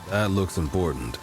That looks important.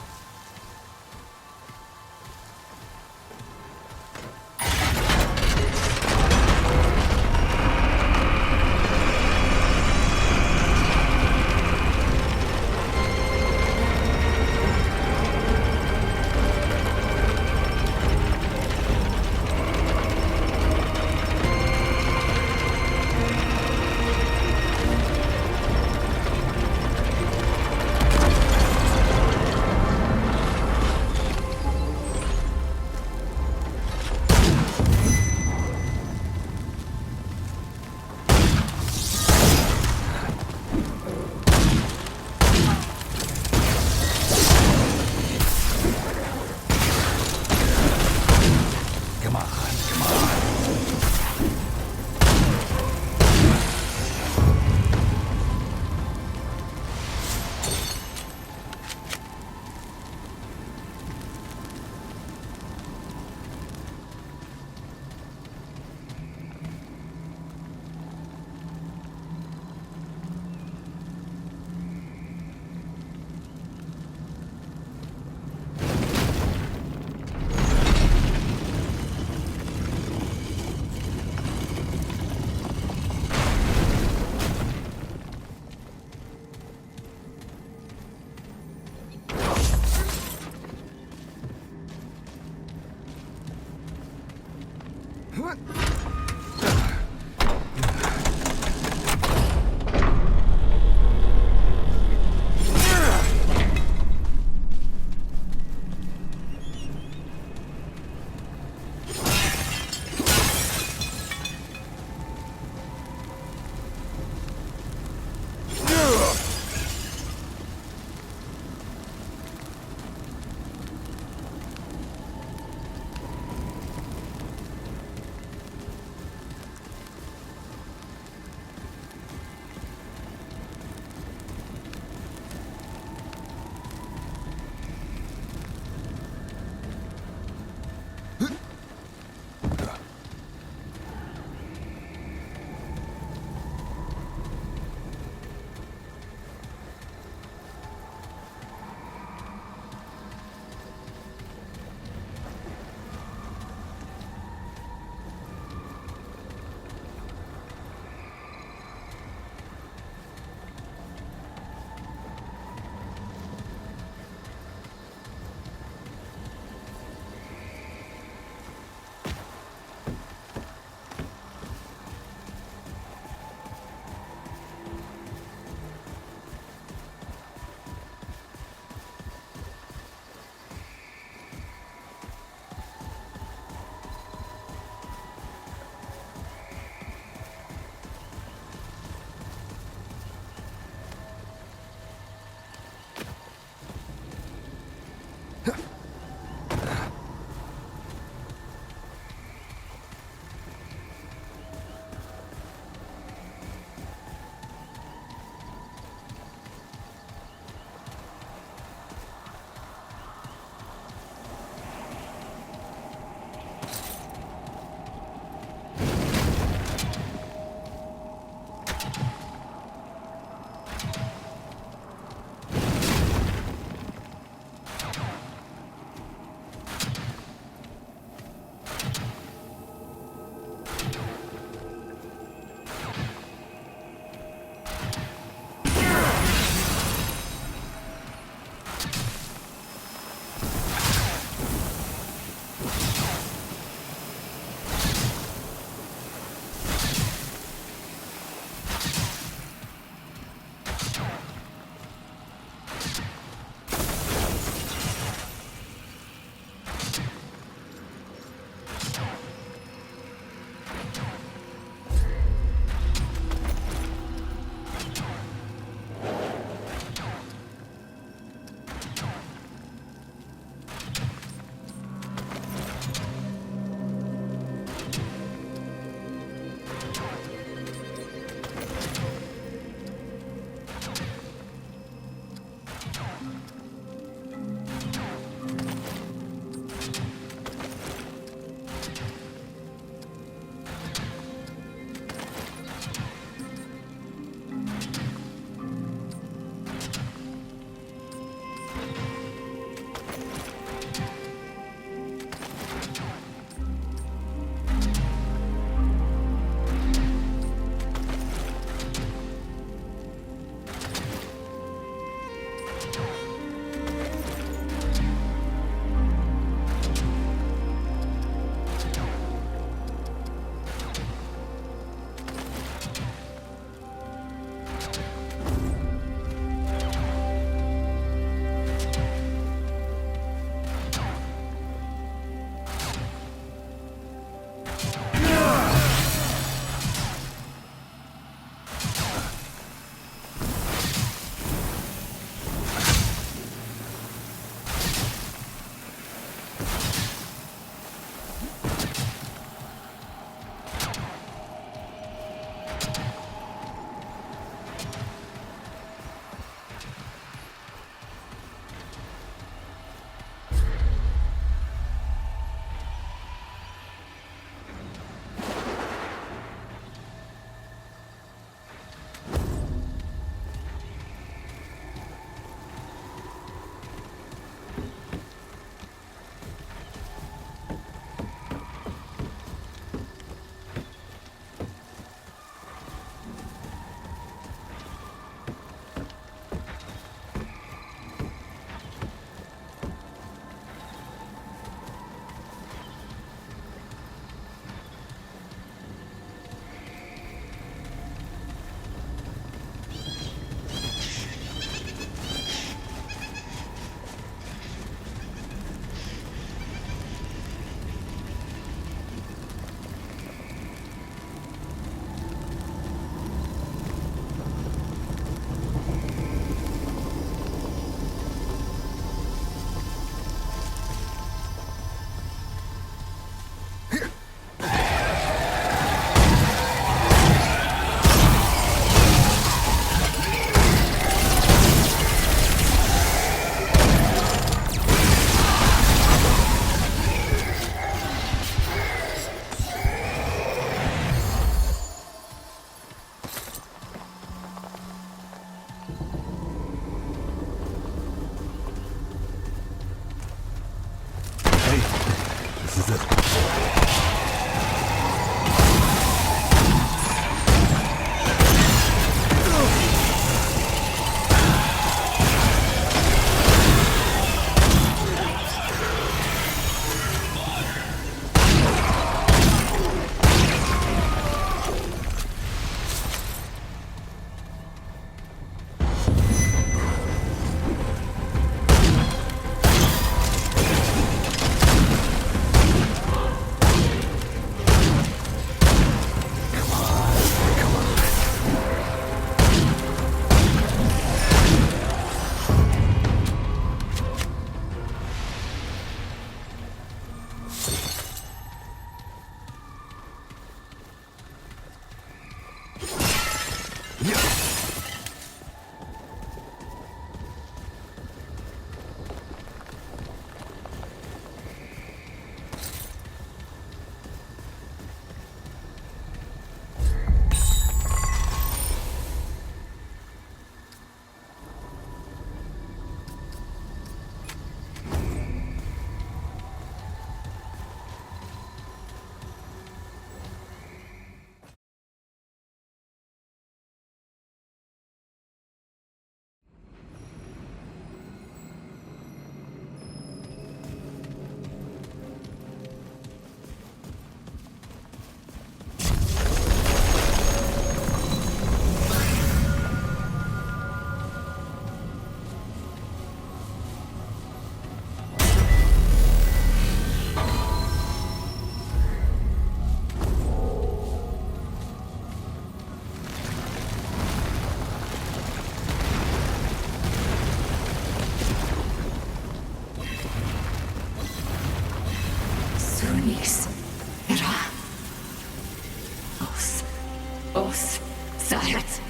Os, Sayat,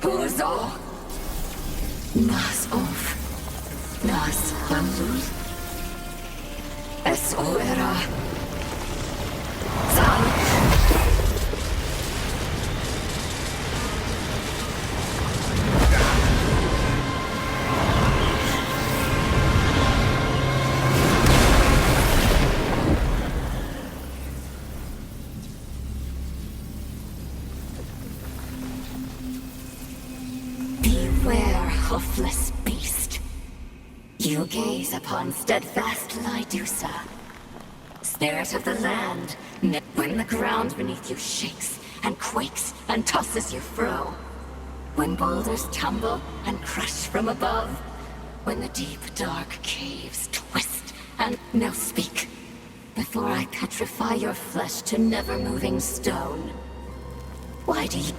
Uzo, Nas Of, Nas Handul, Es Oera, Zal. Beware, hoofless beast. You gaze upon steadfast Lydusa, spirit of the land, when the ground beneath you shakes and quakes and tosses you fro, when boulders tumble and crush from above, when the deep dark caves twist and now speak, before I petrify your flesh to never-moving stone. Why do you...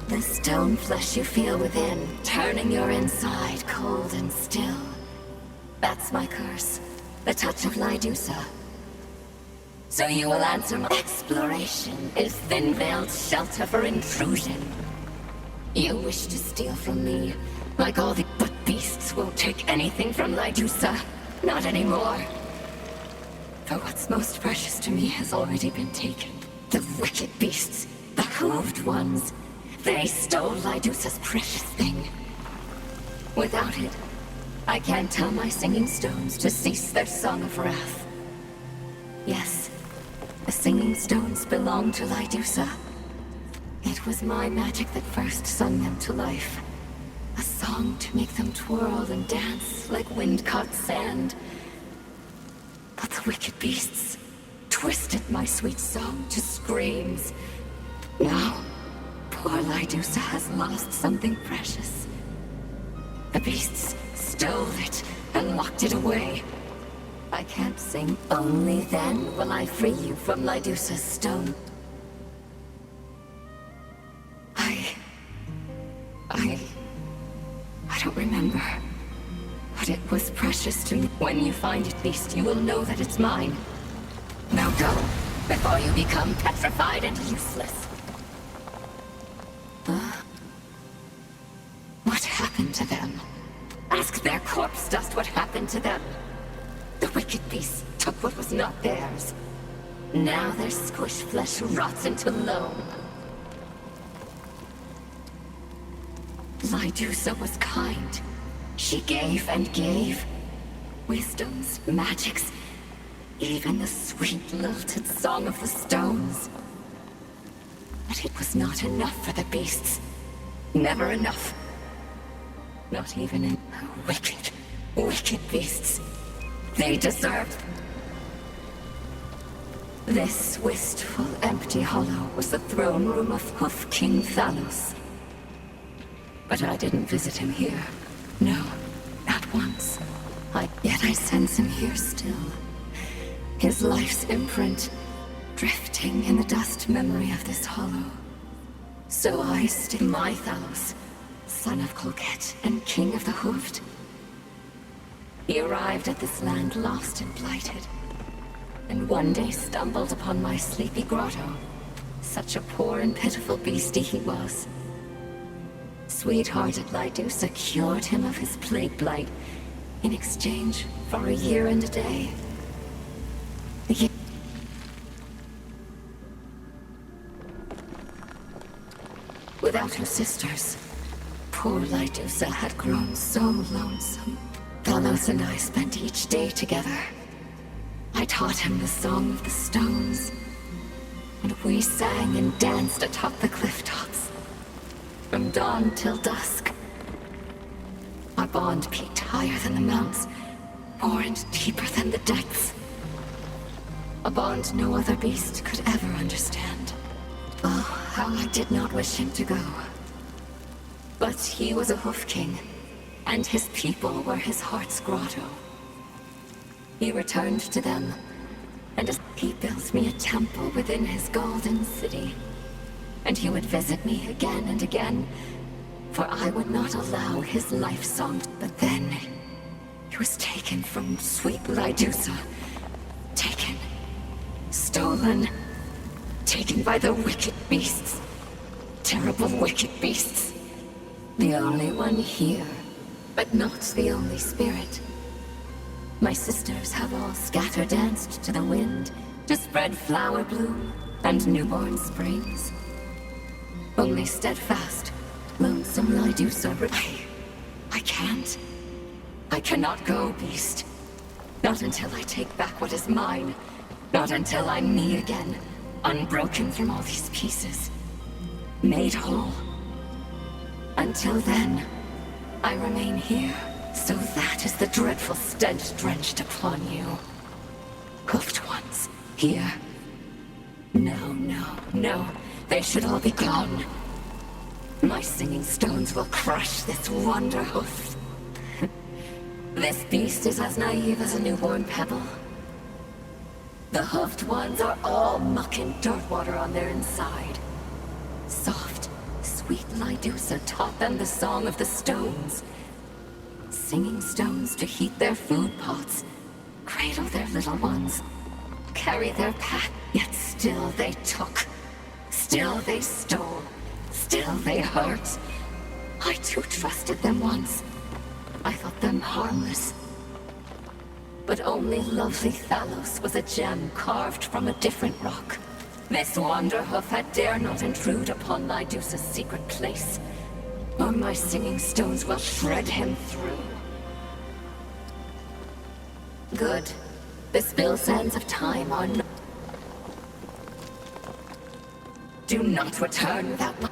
The stone flesh you feel within, turning your inside cold and still. That's my curse, the touch of Lydusa. So you will answer my exploration is thin-veiled shelter for intrusion. You wish to steal from me, like all the... But beasts won't take anything from Lydusa, not anymore. For what's most precious to me has already been taken. The wicked beasts, the hooved ones. They stole Lydusa's precious thing. Without it, I can't tell my singing stones to cease their song of wrath. Yes, the singing stones belong to Lydusa. It was my magic that first sung them to life. A song to make them twirl and dance like wind-caught sand. But the wicked beasts twisted my sweet song to screams. Now, poor Lydusa has lost something precious. The beasts stole it and locked it away. I can't sing. Only then will I free you from Lydusa's stone. I don't remember. But it was precious to me. When you find it, beast, you will know that it's mine. Now go, before you become petrified and useless. What happened to them? Ask their corpse dust what happened to them. The wicked beasts took what was not theirs. Now their squish flesh rots into loam. Lydusa was kind. She gave and gave. Wisdoms, magics, even the sweet lilted song of the stones. But it was not enough for the beasts. Never enough. Not even in wicked, wicked beasts. They deserved. This wistful, empty hollow was the throne room of Hoof King Thanos. But I didn't visit him here. No, not once. Yet I sense him here still. His life's imprint, drifting in the dust memory of this hollow. So I stick my Thanos, son of Colquette and king of the Hoofed. He arrived at this land lost and blighted, and one day stumbled upon my sleepy grotto. Such a poor and pitiful beastie he was. Sweethearted Lydusa cured him of his plague blight in exchange for a year and a day. Without her sisters, poor Lydusa had grown so lonesome. Thanos and I spent each day together. I taught him the song of the stones, and we sang and danced atop the cliff tops, from dawn till dusk. Our bond peaked higher than the mounts, more and deeper than the depths. A bond no other beast could ever understand. Oh, how I did not wish him to go. But he was a Hoof King, and his people were his heart's grotto. He returned to them, and he built me a temple within his golden city. And he would visit me again and again, for I would not allow his life song. But then, he was taken from sweet Lydusa. Taken stolen. Taken by the wicked beasts. Terrible wicked beasts. The only one here, but not the only spirit. My sisters have all scatter-danced to the wind to spread flower bloom and newborn springs. Only steadfast, lonesome Lydusa. I can't. I cannot go, beast. Not until I take back what is mine. Not until I'm me again, unbroken from all these pieces. Made whole. Until then, I remain here. So that is the dreadful stench drenched upon you. Hoofed ones, here. No, no, no. They should all be gone. My singing stones will crush this wonder hoof. This beast is as naive as a newborn pebble. The hoofed ones are all muck and dirt water on their inside. Soft, sweet Lydusa taught them the song of the stones. Singing stones to heat their food pots, cradle their little ones, carry their pack, yet still they took. Still they stole. Still they hurt. I too trusted them once. I thought them harmless. But only lovely Thalos was a gem carved from a different rock. This Wanderhoof had dare not intrude upon Lydusa's secret place, or my singing stones will shred him through. Good. The spill sands of time are not... Do not return without my...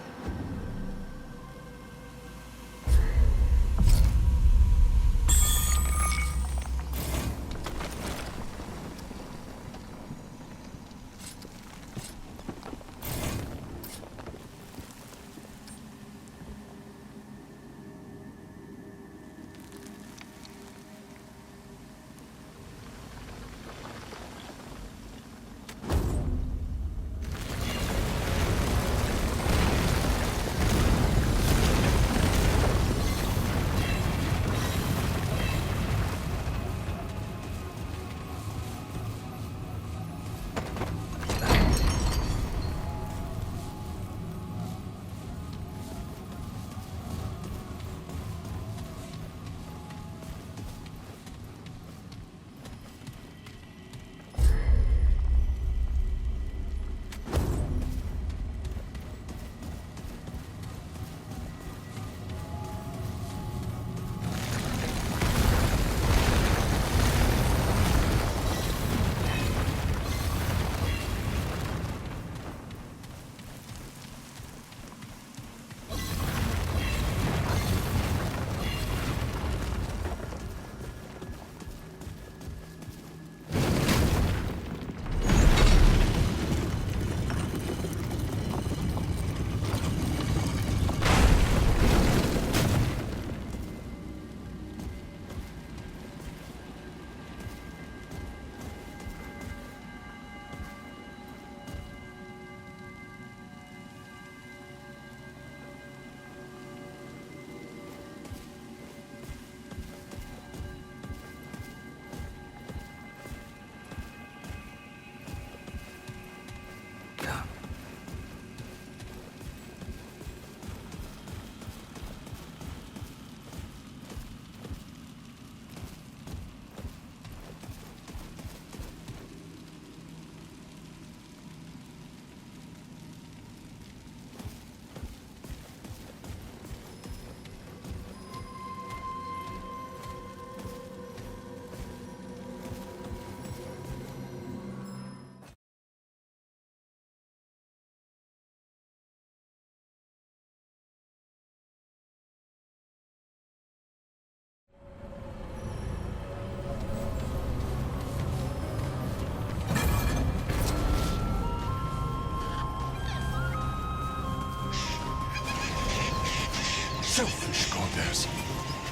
Selfish goddess.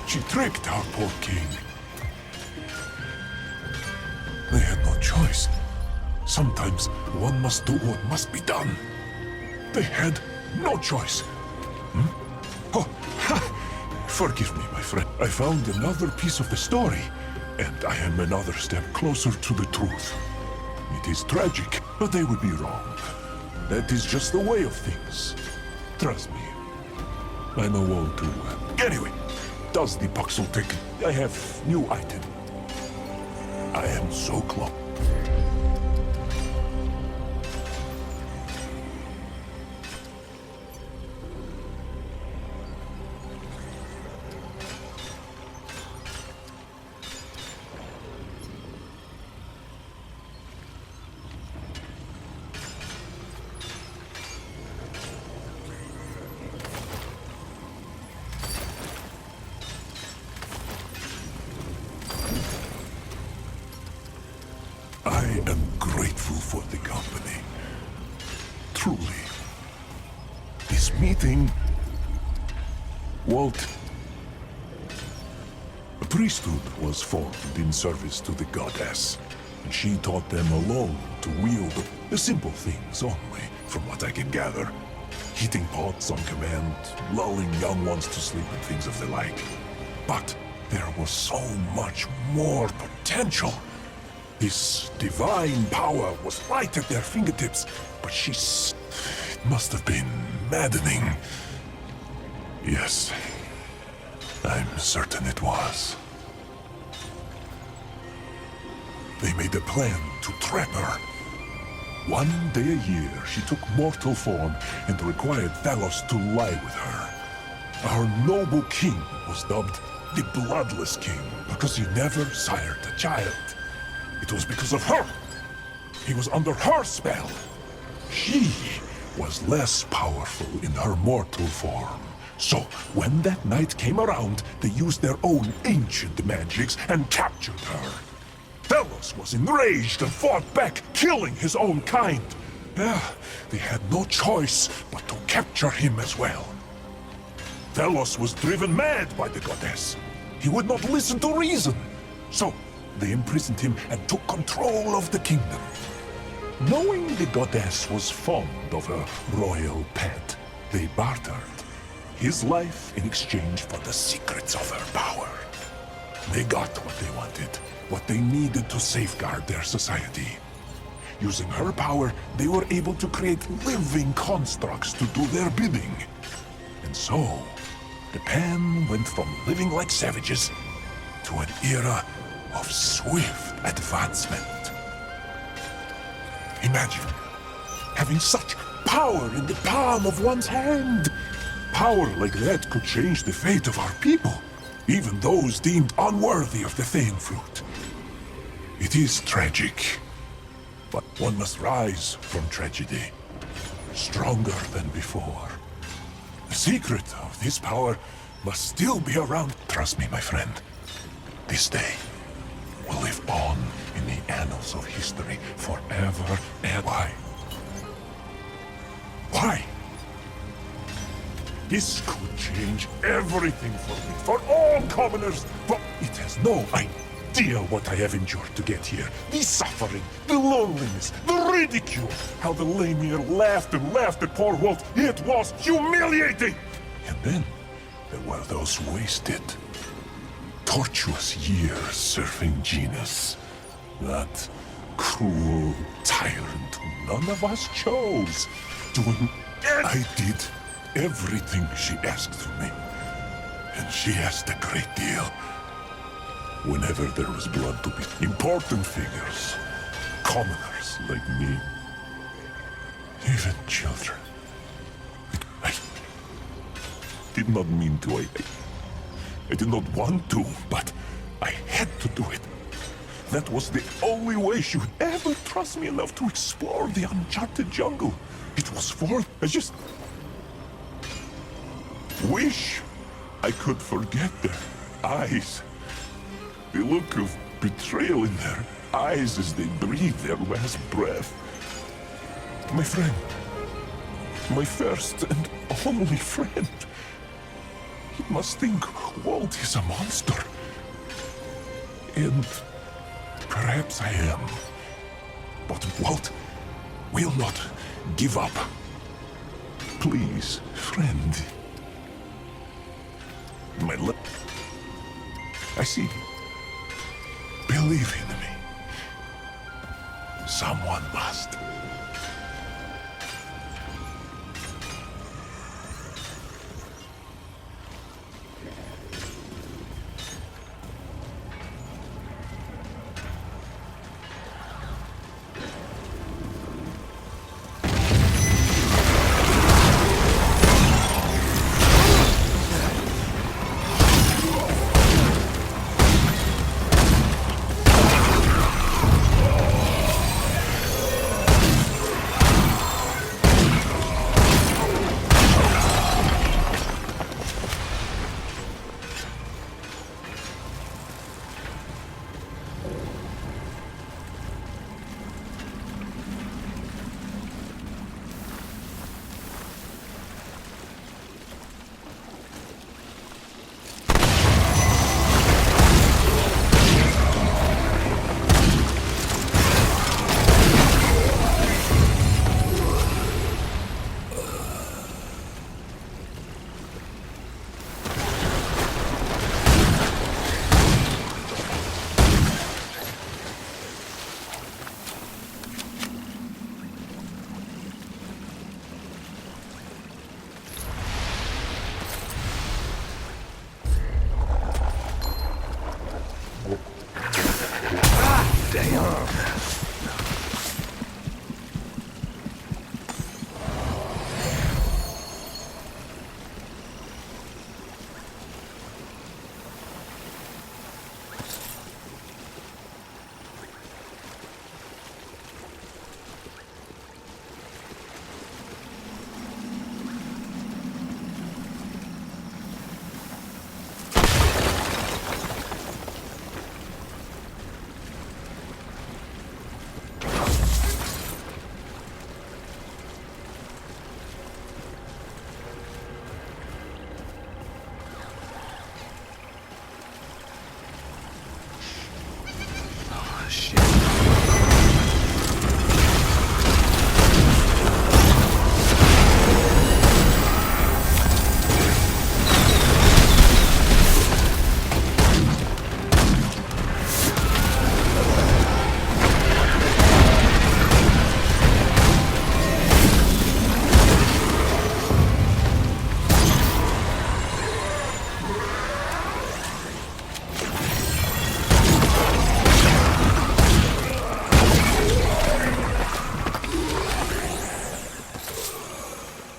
She tricked our poor king. They had no choice. Sometimes one must do what must be done. They had no choice. Oh, ha! Forgive me, my friend. I found another piece of the story, and I am another step closer to the truth. it is tragic, but they would be wrong. That is just the way of things. Trust me. I know all too well. Anyway, does the Puxel take? I have new item. I am so close. I am grateful for the company. Truly. This meeting... Walt... A priesthood was formed in service to the goddess, and she taught them alone to wield the simple things only, from what I can gather. Heating pots on command, lulling young ones to sleep and things of the like. But there was so much more potential. This divine power was right at their fingertips, but it must have been maddening. Yes, I'm certain it was. They made a plan to trap her. One day a year, she took mortal form and required Thalos to lie with her. Our noble king was dubbed the Bloodless King because he never sired a child. It was because of her. He was under her spell. She was less powerful in her mortal form. So, when that night came around, they used their own ancient magics and captured her. Thalos was enraged and fought back, killing his own kind. They had no choice but to capture him as well. Thalos was driven mad by the goddess. He would not listen to reason. So, they imprisoned him and took control of the kingdom. Knowing the goddess was fond of a royal pet, they bartered his life in exchange for the secrets of her power. They got what they wanted, what they needed to safeguard their society. Using her power, they were able to create living constructs to do their bidding. And so, the Pan went from living like savages to an era of swift advancement. Imagine having such power in the palm of one's hand. Power like that could change the fate of our people, even those deemed unworthy of the Thane fruit. It is tragic, but one must rise from tragedy, stronger than before. The secret of this power must still be around. Trust me, my friend, this day will live on in the annals of history forever and why? Why? This could change everything for me, for all commoners, but it has no idea what I have endured to get here. The suffering, the loneliness, the ridicule, how the Lamir laughed and laughed at poor Walt. It was humiliating! And then there were those wasted, tortuous years serving Genus. That cruel tyrant who none of us chose. I did everything she asked of me. And she asked a great deal. Whenever there was blood to be. Important figures. Commoners like me. Even children. I did not mean to. I did not want to, but I had to do it. That was the only way she would ever trust me enough to explore the uncharted jungle. It was for... I just... wish I could forget their eyes. The look of betrayal in their eyes as they breathe their last breath. My friend. My first and only friend. He must think Walt is a monster. And perhaps I am. But Walt will not give up. Please, friend. My lip. I see. Believe in me. Someone must.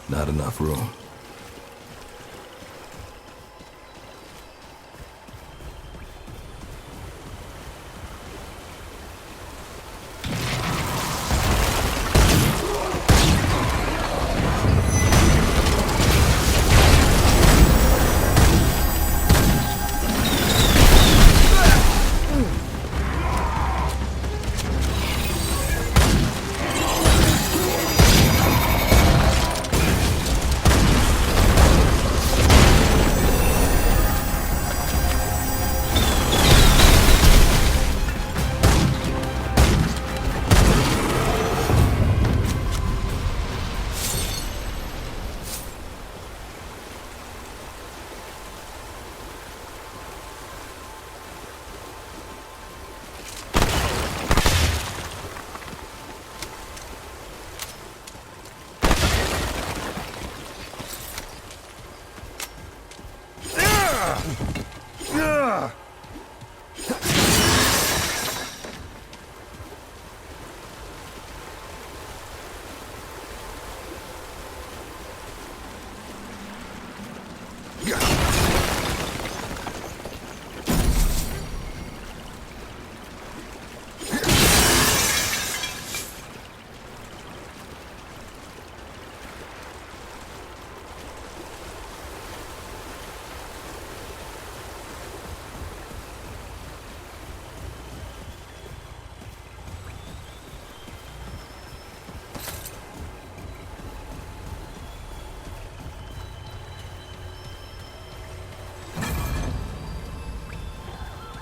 Not enough room.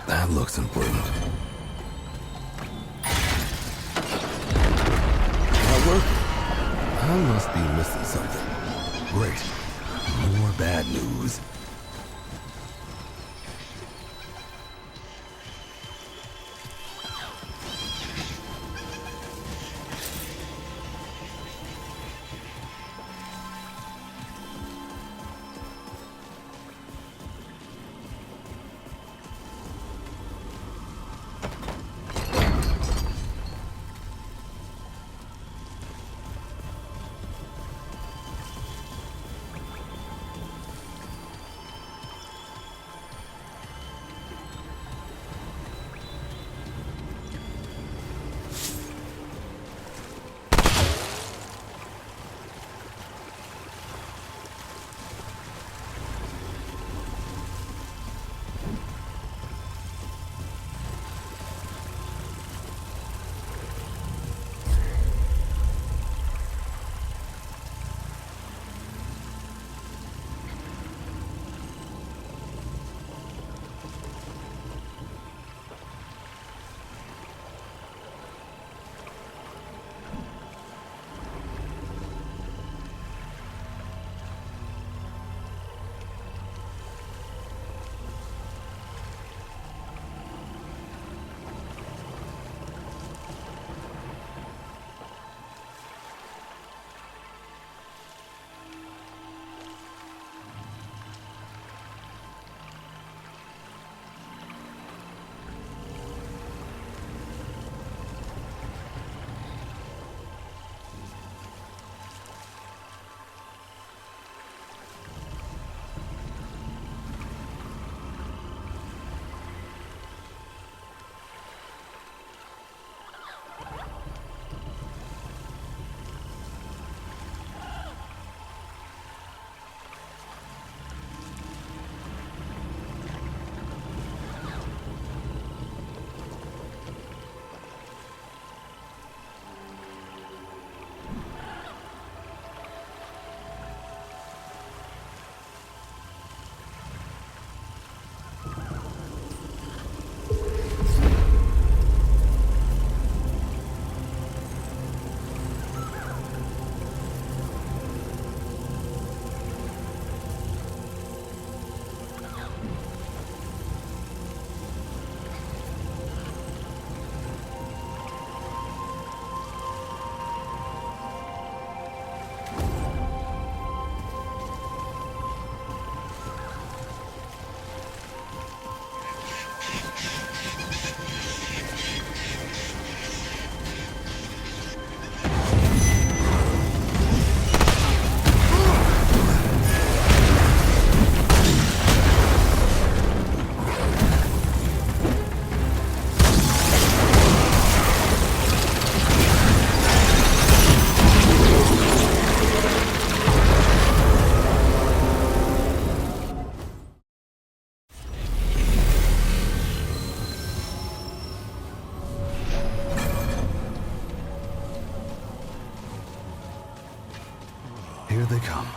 That looks important. Not working? I must be missing something. Great. More bad news. Here they come.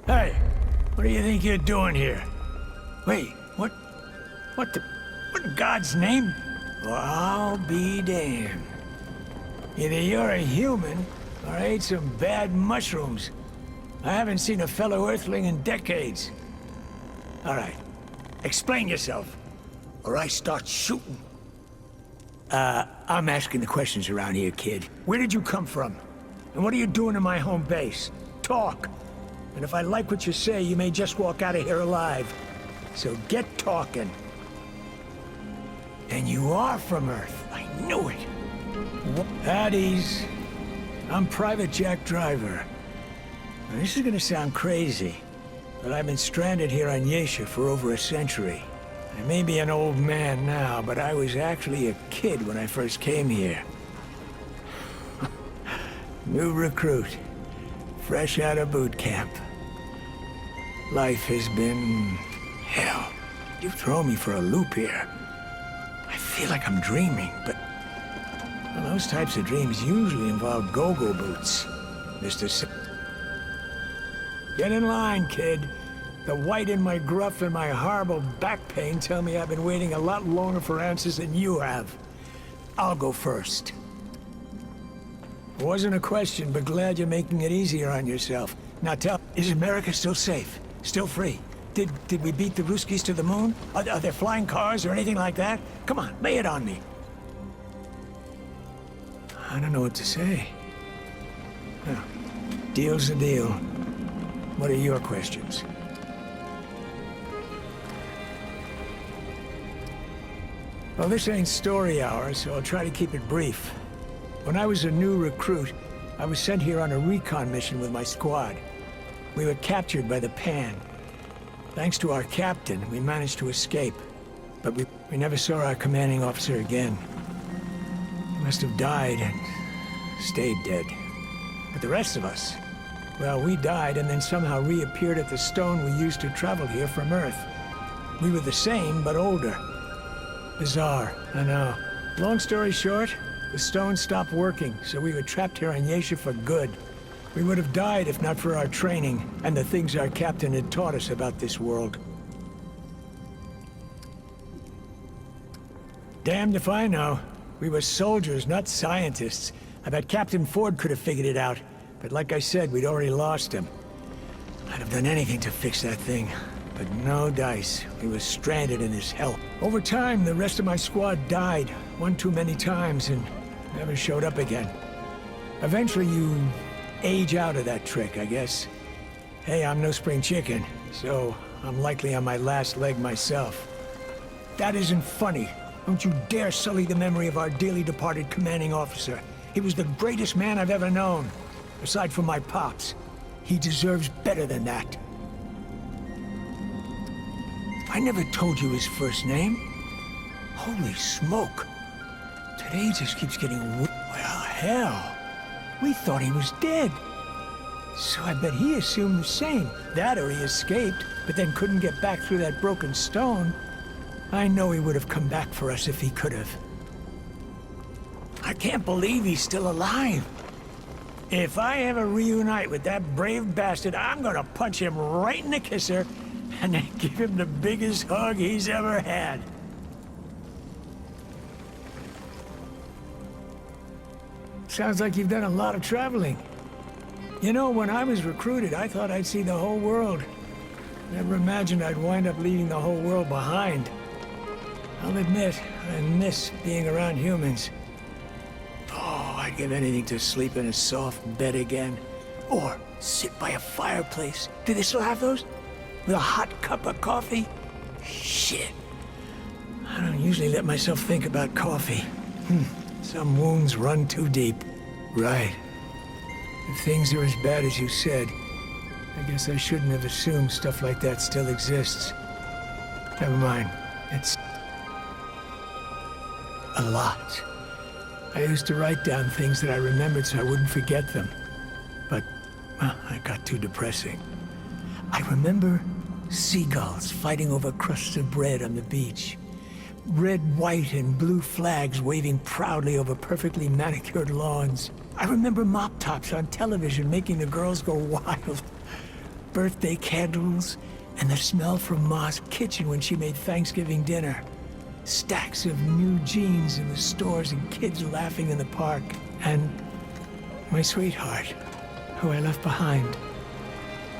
Hey, what do you think you're doing here? Wait, what in God's name? Well, I'll be damned. Either you're a human, or I ate some bad mushrooms. I haven't seen a fellow Earthling in decades. All right, explain yourself, or I start shooting. I'm asking the questions around here, kid. Where did you come from? And what are you doing in my home base? Talk. And if I like what you say, you may just walk out of here alive. So get talking. And you are from Earth. I knew it. At ease. I'm Private Jack Driver. Now, this is gonna sound crazy, but I've been stranded here on Yesha for over a century. I may be an old man now, but I was actually a kid when I first came here. New recruit. Fresh out of boot camp. Life has been hell. You throw me for a loop here. I feel like I'm dreaming, but well, those types of dreams usually involve go-go boots, Mr. Get in line, kid. The white in my gruff and my horrible back pain tell me I've been waiting a lot longer for answers than you have. I'll go first. It wasn't a question, but glad you're making it easier on yourself. Now tell, is America still safe? Still free? Did we beat the Ruskies to the moon? Are there flying cars or anything like that? Come on, lay it on me. I don't know what to say. Well, deal's a deal. What are your questions? Well, this ain't story hour, so I'll try to keep it brief. When I was a new recruit, I was sent here on a recon mission with my squad. We were captured by the Pan. Thanks to our captain, we managed to escape. But we never saw our commanding officer again. He must have died and stayed dead. But the rest of us, well, we died and then somehow reappeared at the stone we used to travel here from Earth. We were the same, but older. Bizarre, I know. Long story short, the stone stopped working, so we were trapped here on Yesha for good. We would have died if not for our training, and the things our captain had taught us about this world. Damned if I know. We were soldiers, not scientists. I bet Captain Ford could have figured it out, but like I said, we'd already lost him. I'd have done anything to fix that thing, but no dice. We were stranded in this hell. Over time, the rest of my squad died, one too many times, and never showed up again. Eventually, you age out of that trick, I guess. Hey, I'm no spring chicken, so I'm likely on my last leg myself. That isn't funny. Don't you dare sully the memory of our dearly departed commanding officer. He was the greatest man I've ever known. Aside from my pops, he deserves better than that. I never told you his first name. Holy smoke. Today just keeps getting well, hell. We thought he was dead. So I bet he assumed the same. That or he escaped, but then couldn't get back through that broken stone. I know he would have come back for us if he could have. I can't believe he's still alive. If I ever reunite with that brave bastard, I'm gonna punch him right in the kisser and then give him the biggest hug he's ever had. Sounds like you've done a lot of traveling. You know, when I was recruited, I thought I'd see the whole world. Never imagined I'd wind up leaving the whole world behind. I'll admit, I miss being around humans. Oh, I'd give anything to sleep in a soft bed again. Or sit by a fireplace. Do they still have those? With a hot cup of coffee? Shit. I don't usually let myself think about coffee. Some wounds run too deep. Right. If things are as bad as you said, I guess I shouldn't have assumed stuff like that still exists. Never mind. It's a lot. I used to write down things that I remembered so I wouldn't forget them. But, well, it got too depressing. I remember seagulls fighting over crusts of bread on the beach. Red, white, and blue flags waving proudly over perfectly manicured lawns. I remember mop tops on television making the girls go wild. Birthday candles, and the smell from Ma's kitchen when she made Thanksgiving dinner. Stacks of new jeans in the stores and kids laughing in the park. And my sweetheart, who I left behind.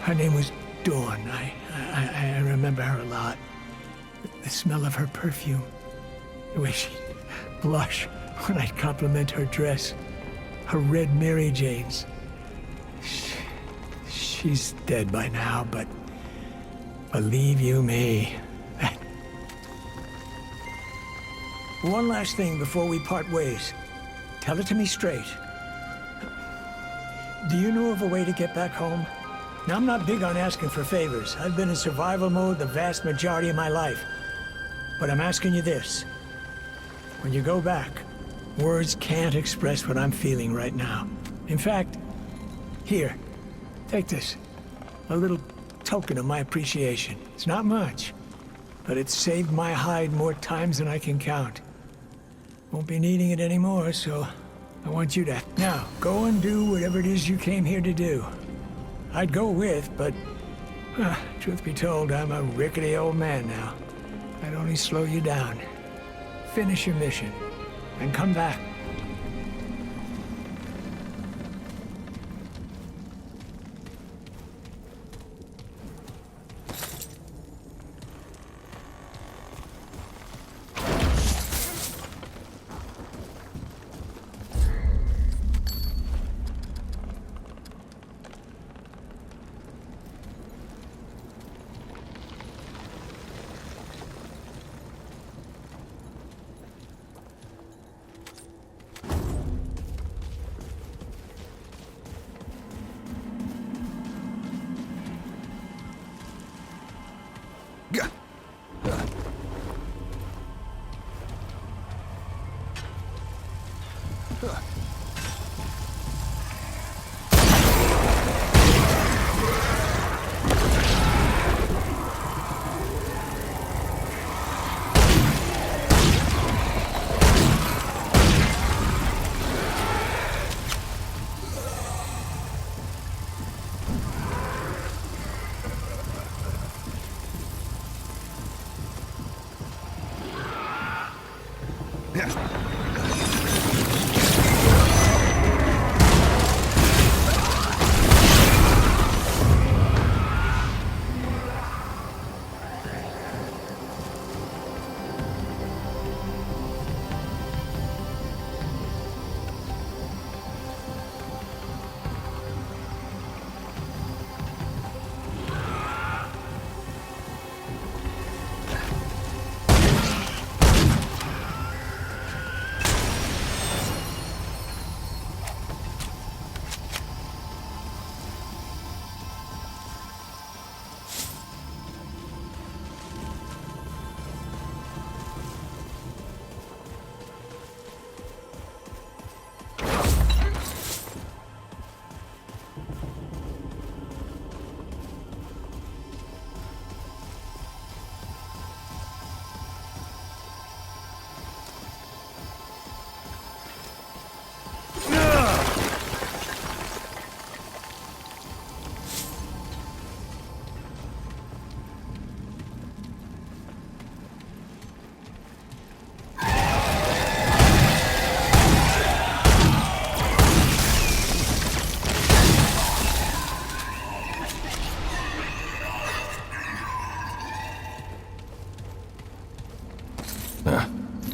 Her name was Dawn. I remember her a lot. The smell of her perfume. The way she'd blush when I'd compliment her dress. Her red Mary Janes. She's dead by now, but believe you me. One last thing before we part ways. Tell it to me straight. Do you know of a way to get back home? Now, I'm not big on asking for favors. I've been in survival mode the vast majority of my life. But I'm asking you this. When you go back, words can't express what I'm feeling right now. In fact, here, take this. A little token of my appreciation. It's not much, but it's saved my hide more times than I can count. Won't be needing it anymore, so I want you to... Now, go and do whatever it is you came here to do. I'd go with, but... truth be told, I'm a rickety old man now. I'd only slow you down. Finish your mission, and come back.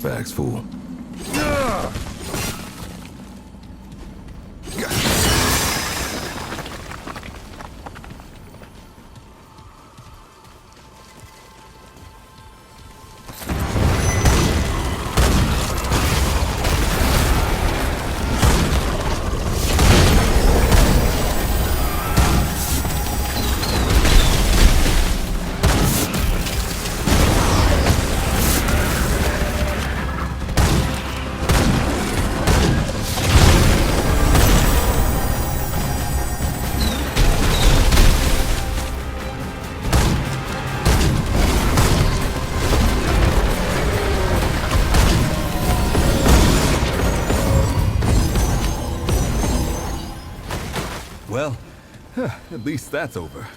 Facts, fool. Well, at least that's over.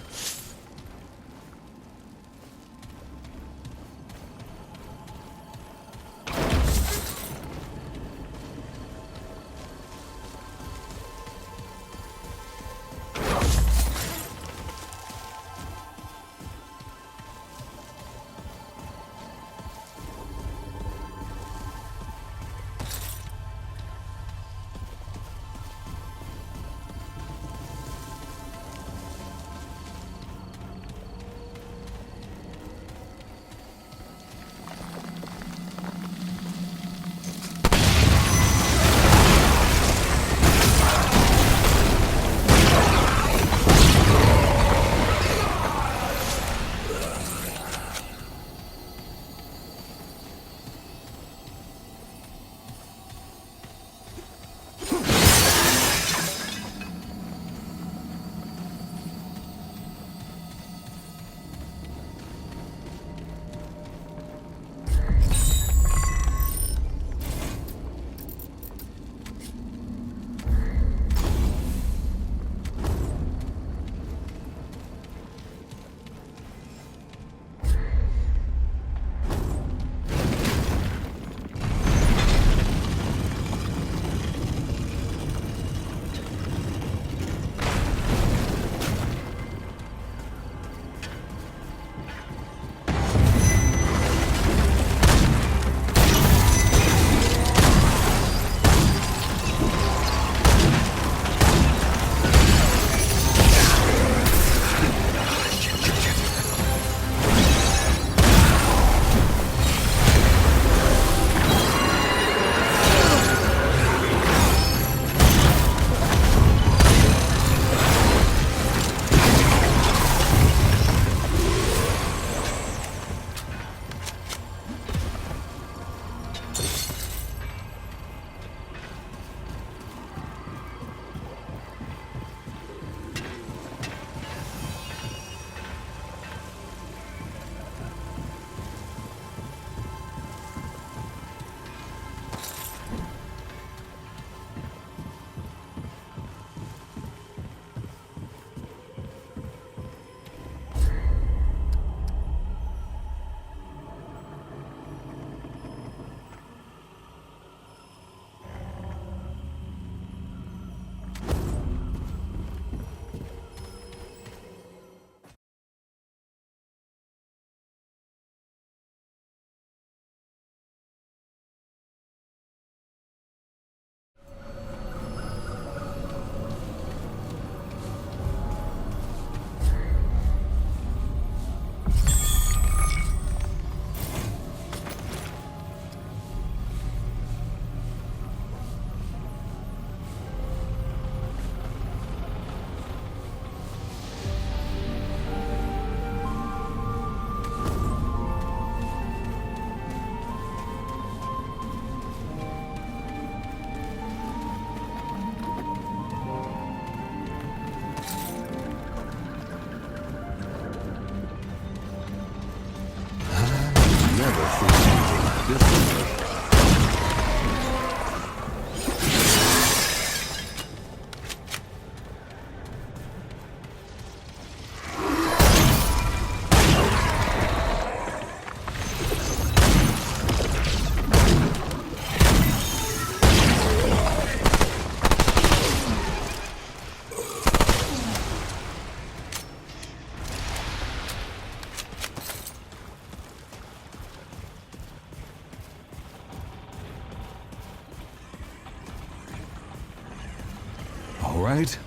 right?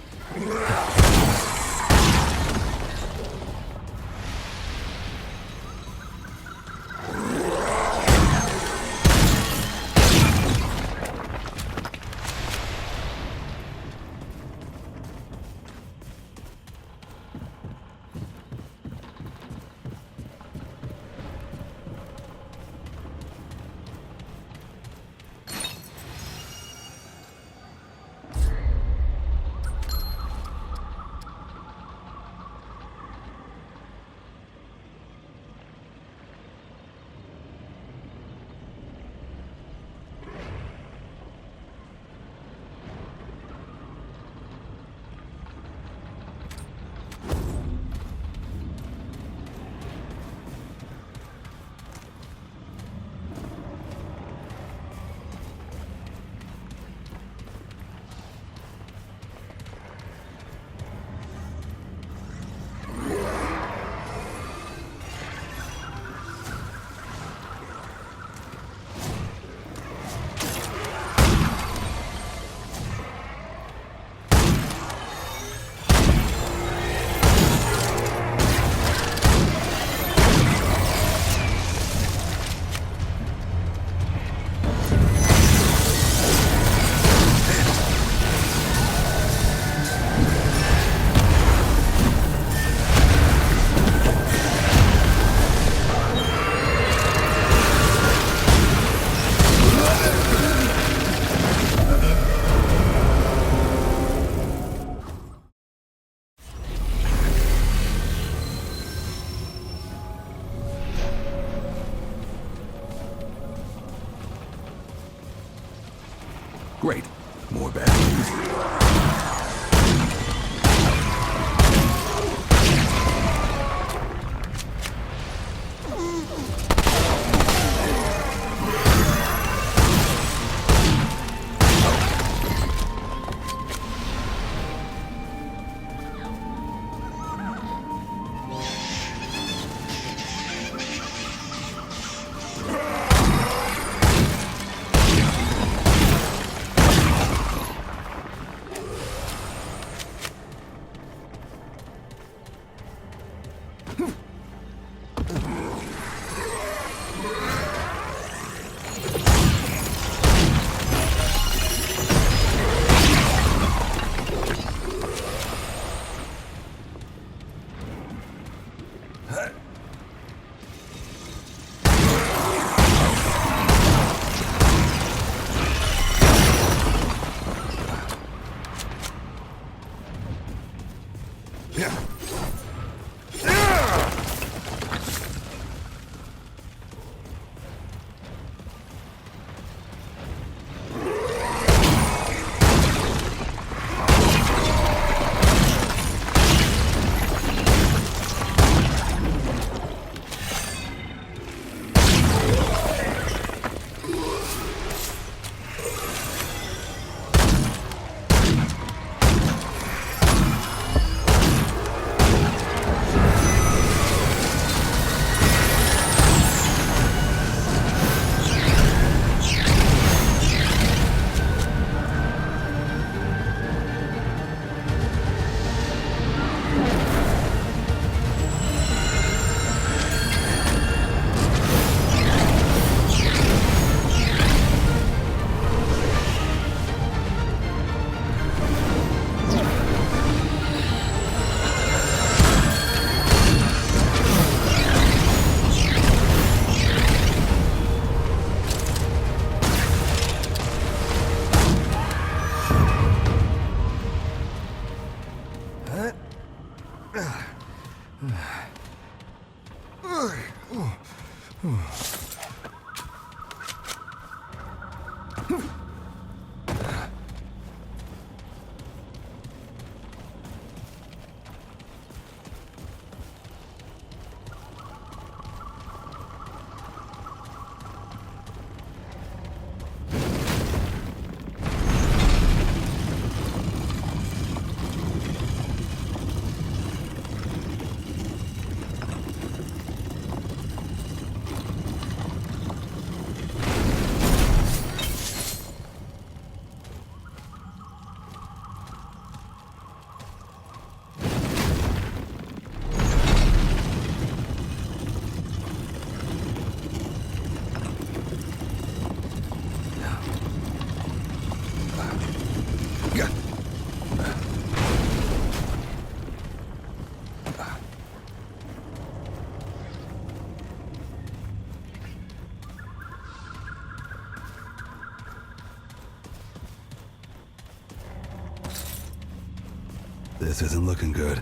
Great. More bad news. This isn't looking good.